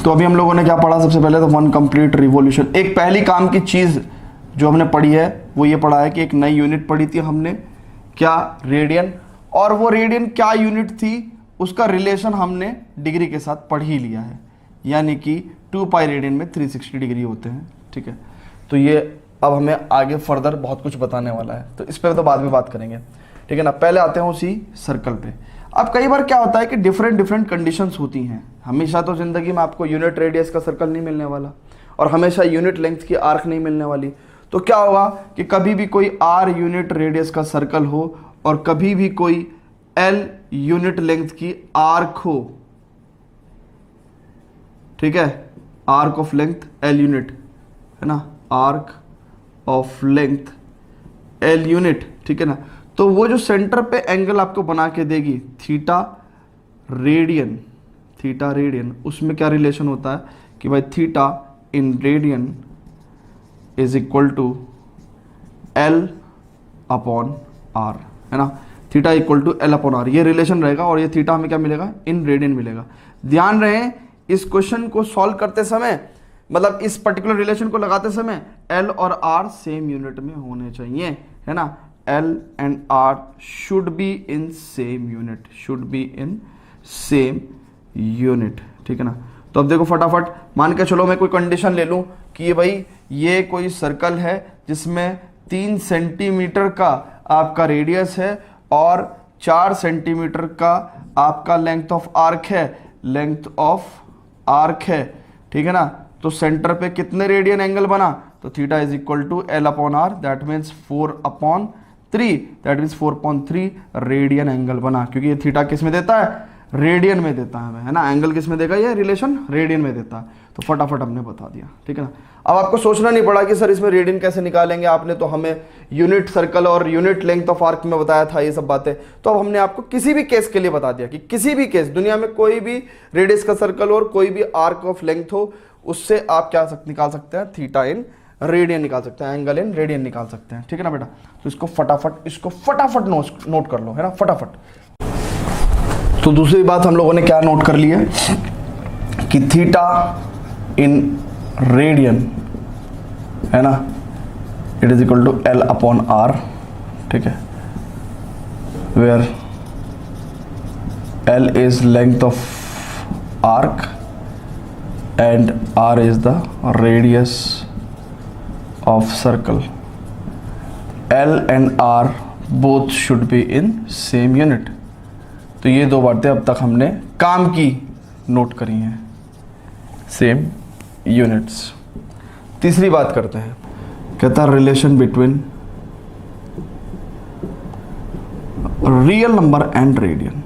तो अभी हम लोगों ने क्या पढ़ा? सबसे पहले तो वन कंप्लीट रिवॉल्यूशन। एक पहली काम की चीज जो हमने पढ़ी है वो ये पढ़ा है कि एक नई यूनिट पढ़ी थी हमने, क्या? रेडियन। और वो रेडियन क्या यूनिट थी उसका रिलेशन हमने डिग्री के साथ पढ़ ही लिया है, यानी कि 2 पाई रेडियन में 360 डिग्री होते हैं। ठीक है, तो ये अब हमें आगे फर्दर बहुत कुछ बताने वाला है, तो इस पर तो बाद में बात करेंगे। ठीक है ना, पहले आते हैं उसी सर्कल पे। अब कई बार क्या होता है कि डिफरेंट कंडीशंस होती हैं। हमेशा तो जिंदगी में आपको यूनिट रेडियस का सर्कल नहीं मिलने वाला और हमेशा यूनिट लेंथ की आर्क नहीं मिलने वाली। तो क्या होगा कि कभी भी कोई आर यूनिट रेडियस का सर्कल हो और कभी भी कोई एल यूनिट लेंथ की आर्क हो। ठीक है, arc of length L unit है ना, arc of length L unit. ठीक है ना, तो वो जो सेंटर पे एंगल आपको बना के देगी थीटा रेडियन, थीटा रेडियन, उसमें क्या रिलेशन होता है कि भाई theta in radian is equal to L upon R, है ना, theta equal to L upon R, ये रिलेशन रहेगा। और ये थीटा हमें क्या मिलेगा? इन रेडियन मिलेगा। ध्यान रहे इस क्वेश्चन को सॉल्व करते समय, मतलब इस पर्टिकुलर रिलेशन को लगाते समय एल और आर सेम यूनिट में होने चाहिए, है ना। L and R should be in same unit, should be in same unit. ठीक है ना, तो अब देखो फटाफट मान के चलो मैं कोई कंडीशन ले लूं कि ये भाई ये कोई सर्कल है जिसमें 3 सेंटीमीटर का आपका रेडियस है और 4 सेंटीमीटर का आपका लेंथ ऑफ आर्क है, लेंथ ऑफ आर्क है। ठीक है ना, तो सेंटर पे कितने रेडियन एंगल बना? तो theta is equal to L upon R, that means 4/3, that means 4/3 radian angle बना, क्योंकि ये थीटा किस में देता है? रेडियन में देता है हमें, है ना। एंगल किस में देगा? ये रिलेशन रेडियन में देता है। तो फटाफट हमने बता दिया। ठीक है ना, अब आपको सोचना नहीं पड़ा कि सर इसमें रेडियन कैसे निकालेंगे, आपने तो हमें यूनिट सर्कल और यूनिट लेंथ ऑफ आर्क में बताया था ये सब बातें। तो अब हमने आपको किसी भी केस के लिए बता दिया कि किसी भी केस, दुनिया में कोई भी रेडियस का सर्कल और कोई भी आर्क ऑफ लेंथ हो, उससे आप क्या निकाल सकते हैं? थीटा इन रेडियन निकाल सकते हैं, एंगल इन रेडियन निकाल सकते हैं। ठीक है ना बेटा, तो इसको फटाफट नोट कर लो, है ना, फटाफट। तो दूसरी बात हम लोगों ने क्या नोट कर ली है कि थीटा इन रेडियन, है ना, it is equal to L upon R. ठीक है, where L is length of arc and r is the radius of circle. L and r both should be in same unit. तो ये दो बातें अब तक हमने काम की नोट करी हैं, सेम यूनिट्स। तीसरी बात करते हैं, कहता है relation between real number and radian.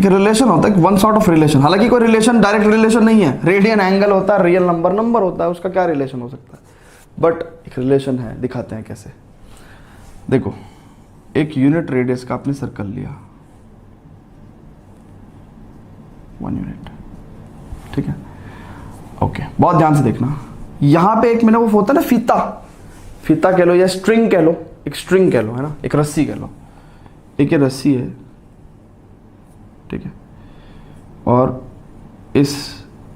Relation होता है, वन सॉर्ट ऑफ रिलेशन, हालांकि कोई रिलेशन डायरेक्ट रिलेशन नहीं है। रेडियन एंगल होता है, रियल नंबर होता है, उसका क्या रिलेशन हो सकता है? बट एक रिलेशन है, दिखाते हैं कैसे। देखो, एक यूनिट रेडियस का आपने सर्कल लिया, 1 यूनिट। ठीक है, ओके, बहुत ध्यान से देखना। यहां पे एक मैंने वो होता है ना फीता कह लो या स्ट्रिंग कह लो, एक स्ट्रिंग कह लो, है ना, एक रस्सी कह लो। एक ये रस्सी है, ठीक है, और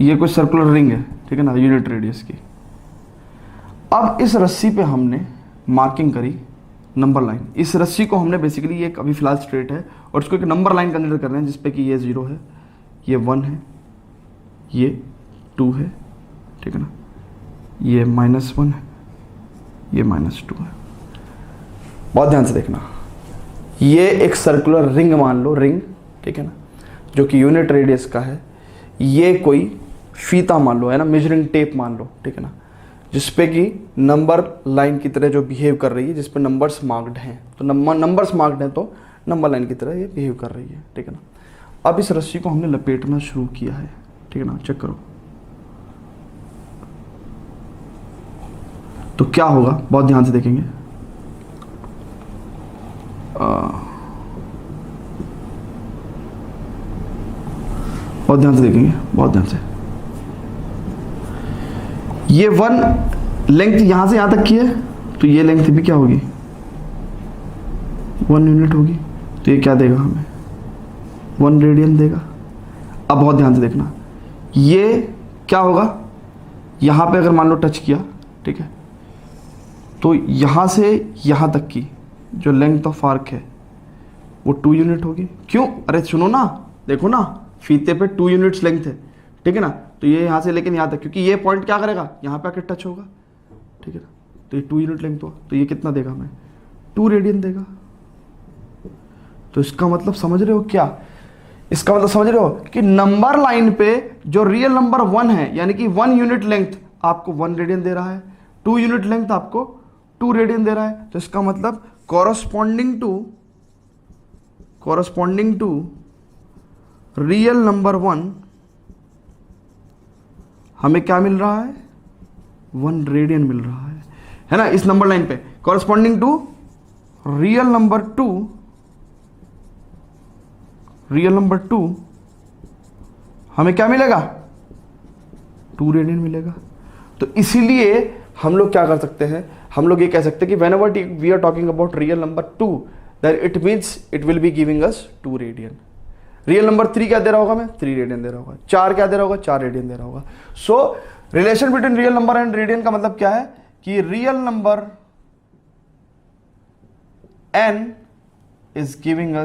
ये कोई सर्कुलर रिंग है, ठीक है ना, यूनिट रेडियस की। अब इस रस्सी पे हमने मार्किंग करी नंबर लाइन। इस रस्सी को हमने बेसिकली, ये अभी फिलहाल स्ट्रेट है और इसको एक नंबर लाइन कंसीडर कर रहे हैं जिसपे कि ये 0 है, ये 1 है, ये 2 है, ठीक है ना, ये -1 है, ये -2 है। बहुत ध्यान से देखना, ये एक सर्कुलर रिंग मान लो, रिंग, ठीक है ना, जो कि यूनिट रेडियस का है। ये कोई फीता मान लो, है ना, मेजरिंग टेप मान लो, ठीक है ना, जिसपे कि नंबर लाइन की तरह जो बिहेव कर रही है, जिसपे नंबर्स मार्क्ड हैं। तो नंबर्स मार्क्ड हैं तो नंबर लाइन की तरह ये बिहेव कर रही है, ठीक है ना। अब इस रस्सी को हमने लपेटना शुरू किया है, ठीक है ना, चेक करो तो क्या होगा, बहुत ध्यान से देखेंगे। बहुत ध्यान से देखेंगे, बहुत ध्यान से। ये 1 लेंथ यहां से यहां तक की है, तो ये लेंथ भी क्या होगी, 1 यूनिट होगी। तो ये क्या देगा हमें, 1 रेडियन देगा। अब बहुत ध्यान से देखना, ये क्या होगा, यहाँ पे अगर मान लो टच किया, ठीक है, तो यहाँ से यहाँ तक की जो लेंथ ऑफ आर्क है वो 2 यूनिट होगी। क्यों? अरे सुनो ना, देखो ना, फीते पे 2 यूनिट्स लेंथ है, ठीक है ना, तो ये यहाँ से लेकिन यहाँ तक, क्योंकि ये पॉइंट क्या करेगा, यहाँ पे आके टच होगा, ठीक है ना, तो ये 2 यूनिट लेंथ हुआ, तो ये कितना देगा हमें, 2 रेडियन देगा। तो इसका मतलब समझ रहे हो क्या, इसका मतलब समझ रहे हो कि नंबर लाइन पे जो रियल नंबर 1 है, यानी कि 1 यूनिट लेंथ आपको 1 रेडियन दे रहा है, 2 यूनिट लेंथ आपको 2 रेडियन दे रहा है। तो इसका मतलब कॉरस्पॉन्डिंग टू रियल नंबर 1 हमें क्या मिल रहा है, 1 रेडियन मिल रहा है ना, इस नंबर लाइन पे। कॉरस्पॉन्डिंग टू रियल नंबर 2 हमें क्या मिलेगा, 2 रेडियन मिलेगा। तो इसीलिए हम लोग क्या कर सकते हैं, हम लोग ये कह सकते हैं कि whenever we are talking about real number 2, then it means it will be giving us 2 radian. Real number 3 क्या दे रहा होगा, मैं 3 रेडियन दे रहा होगा। 4 क्या दे रहा होगा, 4 रेडियन दे रहा होगा। सो relation between real number and radian का मतलब क्या है कि real number n is giving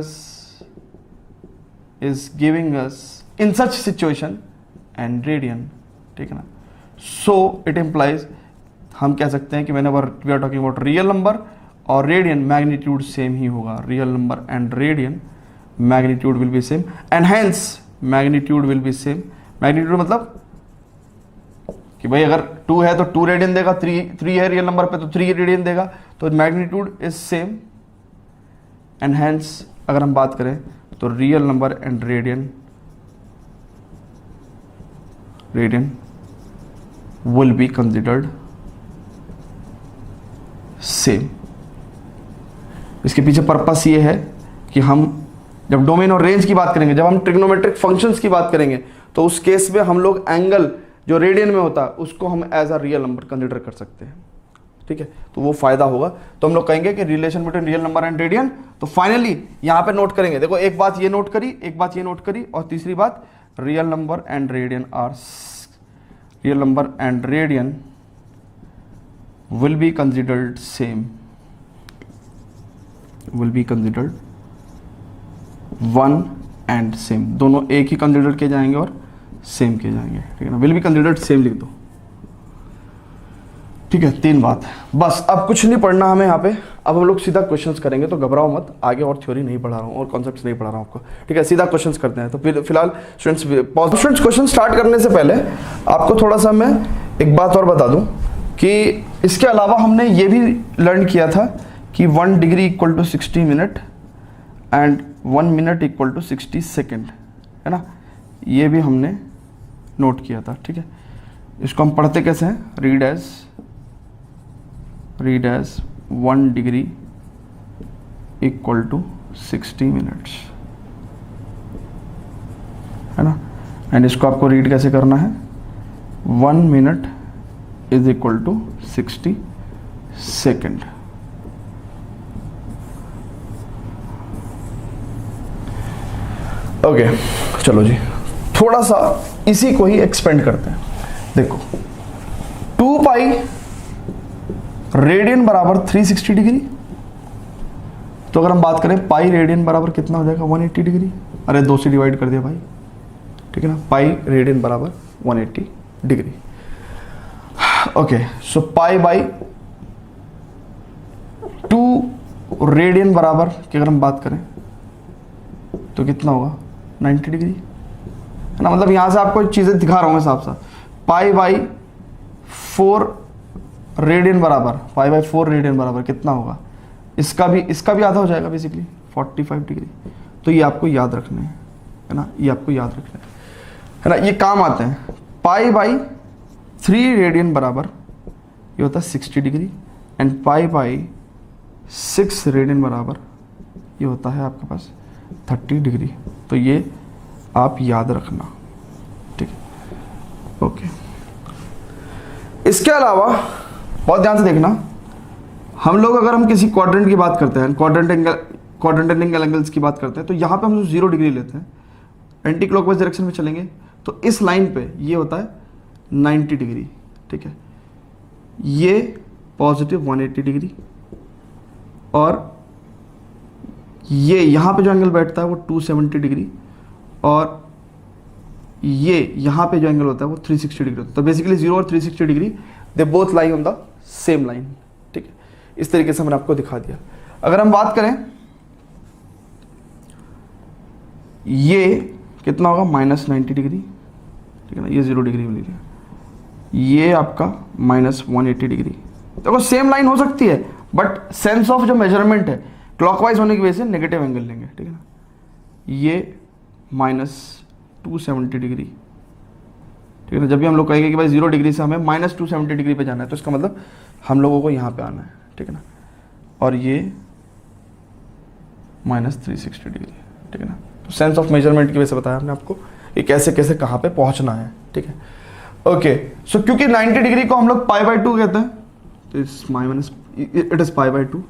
us in such situation and radian, ठीक है ना। so it implies, हम कह सकते हैं कि whenever we are talking about real number और रेडियन, मैग्नीट्यूड सेम ही होगा। Real number and radian magnitude will be same and hence magnitude will be same. Magnitude मतलब कि भाई अगर 2 है तो 2 रेडियन देगा, 3 है रियल नंबर पे तो 3 रेडियन देगा, तो magnitude is same and hence अगर हम बात करें तो real number and radian will be considered same. इसके पीछे पर्पस ये है कि हम जब डोमेन और रेंज की बात करेंगे, जब हम ट्रिग्नोमेट्रिक फंक्शंस की बात करेंगे, तो उस केस में हम लोग एंगल जो रेडियन में होता है उसको हम as a real number consider कर सकते हैं, ठीक है। तो वो फायदा होगा। तो हम लोग कहेंगे कि relation between real number and radian. तो फाइनली यहां पे नोट करेंगे, देखो एक बात ये नोट करी, एक बात ये नोट करी, और तीसरी बात real number and radian will be considered same, will be considered one and same, दोनों एक ही कंसिडर किए जाएंगे और सेम किए जाएंगे, ठीक है ना। will be considered same लिख दो, ठीक है। 3 बात है बस, अब कुछ नहीं पढ़ना हमें यहाँ पे। अब हम लोग सीधा क्वेश्चंस करेंगे, तो घबराओ मत, आगे और थ्योरी नहीं पढ़ा रहा हूँ और कॉन्सेप्ट्स नहीं पढ़ा रहा हूँ आपको, ठीक है। सीधा क्वेश्चंस करते हैं। तो फिर फिलहाल स्टूडेंट्स क्वेश्चन स्टार्ट करने से पहले आपको थोड़ा सा मैं एक बात और बता दूं कि इसके अलावा हमने ये भी लर्न किया था कि 1 degree equal to 60 minute and 1 minute equal to 60 second, है ना। ये भी हमने नोट किया था, ठीक है। इसको हम पढ़ते कैसे हैं, read as 1 degree equal to 60 minutes, है ना। एंड इसको आपको रीड कैसे करना है, 1 minute is equal to 60 second. Okay चलो जी, थोड़ा सा इसी को ही एक्सपेंड करते हैं। देखो 2 पाई रेडियन बराबर 360 डिग्री, तो अगर हम बात करें पाई रेडियन बराबर कितना हो जाएगा, 180 डिग्री। अरे 2 से डिवाइड कर दिया भाई, ठीक है ना। पाई रेडियन बराबर 180 degree. Okay so pi by 2 radian बराबर की अगर हम बात करें तो कितना होगा, 90 डिग्री, है ना। मतलब यहां से आपको चीजें दिखा रहा हूं मैं साफ साफ। पाई बाई 4 रेडियन बराबर, पाई बाई 4 रेडियन बराबर कितना होगा, इसका भी आधा हो जाएगा बेसिकली 45 डिग्री। तो ये आपको याद रखना है ना, ये आपको याद रखना है ना, ये काम आते हैं। पाई बाई 3 रेडियन बराबर ये होता है 60 degree and pi by 6 radian बराबर ये होता है आपके पास 30 डिग्री। तो ये आप याद रखना, ठीक है। ओके, इसके अलावा बहुत ध्यान से देखना, हम लोग अगर हम किसी क्वाड्रेंट की बात करते हैं, क्वाड्रेंट एंगल एंगल्स की बात करते हैं, तो यहाँ पे हम 0 डिग्री लेते हैं, एंटी क्लॉकवाइज डायरेक्शन में चलेंगे तो इस लाइन पे ये होता है 90 डिग्री, ठीक है, ये पॉजिटिव 180 डिग्री, और ये यहाँ पे जो एंगल बैठता है वो 270 डिग्री, और ये यहाँ पे जो एंगल होता है वो 360 डिग्री होता है। तो बेसिकली 0 और 360 degree they both lie on the same line, ठीक है। इस तरीके से मैंने आपको दिखा दिया। अगर हम बात करें ये कितना होगा -90 डिग्री, ठीक है ना, ये 0 डिग्री में लीजिए, ये आपका -180 डिग्री। देखो सेम लाइन हो सकती है बट सेंस ऑफ जो मेजरमेंट है क्लॉकवाइज होने की वजह से नेगेटिव एंगल लेंगे, ठीक है ना। ये -270 डिग्री, ठीक है ना। जब भी हम लोग कहेंगे कि भाई 0 डिग्री से हमें -270 डिग्री पे जाना है तो इसका मतलब हम लोगों को यहाँ पे आना है, ठीक है ना। और ये -360 डिग्री, ठीक है ना। तो सेंस ऑफ मेजरमेंट की वजह से बताया हमने आपको कि कैसे कैसे कहाँ पे पहुँचना है, ठीक है। ओके, सो क्योंकि 90 डिग्री को हम लोग π/2 कहते हैं तो it is π/2,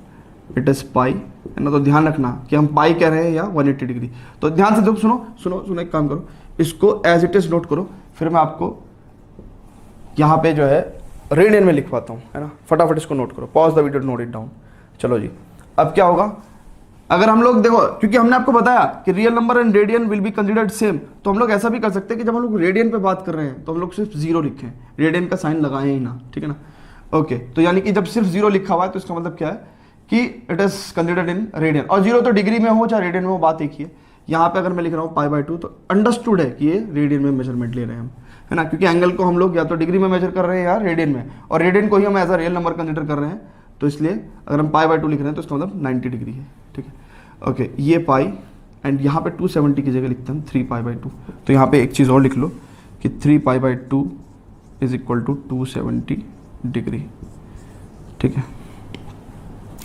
it is pi, है ना। तो ध्यान रखना कि हम पाई कह रहे हैं या 180 डिग्री। तो ध्यान से देखो, सुनो, एक काम करो, इसको एज इट इज नोट करो, फिर मैं आपको यहाँ पे जो है रेडियन में लिखवाता हूँ, है ना। फटाफट इसको नोट करो, pause the video, note it down. चलो जी, अब क्या होगा, अगर हम लोग देखो, क्योंकि हमने आपको बताया कि real number and radian will be considered same, तो हम लोग ऐसा भी कर सकते हैं कि जब हम लोग रेडियन पे बात कर रहे हैं तो हम लोग सिर्फ 0 लिखें, रेडियन का साइन लगाएं ही ना, ठीक है ना। ओके, तो यानी कि जब सिर्फ 0 लिखा हुआ है तो इसका मतलब क्या है कि it is considered in radian, और 0 तो डिग्री में हो चाहे रेडियन में हो, बात एक ही है। यहाँ पे अगर मैं लिख रहा हूँ π/2 तो अंडरस्टूड है कि ये रेडियन में मेजरमेंट ले रहे हैं हम, है ना, क्योंकि एंगल को हम लोग या तो डिग्री में मेजर कर रहे हैं या रेडियन में, और रेडियन को ही हम as a real number consider कर रहे हैं। तो इसलिए अगर हम π/2 लिख रहे हैं तो इसका मतलब 90 डिग्री है, ठीक है। ओके, ये पाई, एंड यहाँ पे 270 की जगह लिखते हैं 3π/2। तो यहाँ पे एक चीज़ और लिख लो कि 3π/2 इज इक्वल टू 270 डिग्री, ठीक है।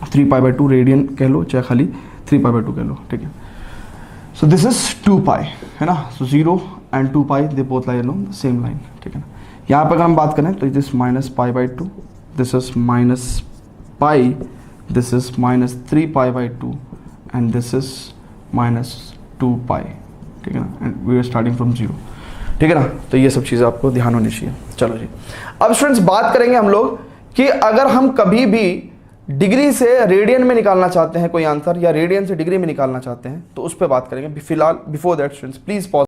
3π/2 रेडियन कह लो चाहे खाली 3π/2 कह लो, ठीक है। सो दिस इज 2π, है ना। So 0 and 2π they both lie on the same line, ठीक है ना। यहाँ पर अगर हम बात करें तो this -π/2, this is -π, this is -3π/2 and this is -2π, ठीक है ना। And we are starting from 0, ठीक है ना। तो ये सब चीज़ें आपको ध्यान होनी चाहिए। चलो जी, अब स्टूडेंट्स बात करेंगे हम लोग कि अगर हम कभी भी डिग्री से रेडियन में निकालना चाहते हैं कोई आंसर, या रेडियन से डिग्री में निकालना चाहते हैं तो उस पर बात करेंगे। फिलहाल before that students please pause.